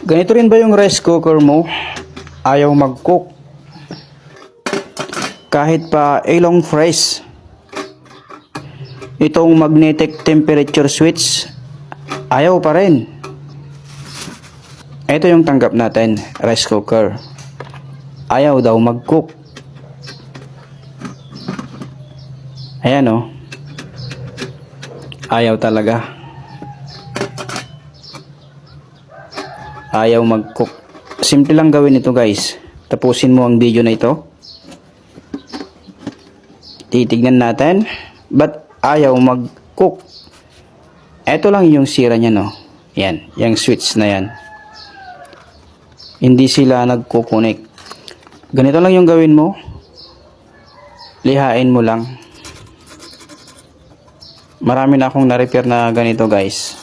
Ganito rin ba yung rice cooker mo? Ayaw mag-cook. Kahit pa ilang fries. Itong magnetic temperature switch, ayaw pa rin. Ito yung tanggap natin, rice cooker. Ayaw daw mag-cook. Ayan o. Ayaw talaga. Ayaw mag-cook. Simple lang gawin ito guys. Tapusin mo ang video na ito. Titignan natin. Ba't ayaw mag-cook? Ito lang yung sira niya no. Yan. Yung switch na yan. Hindi sila nagkukunik. Ganito lang yung gawin mo. Lihain mo lang. Marami na akong na-repair na ganito guys.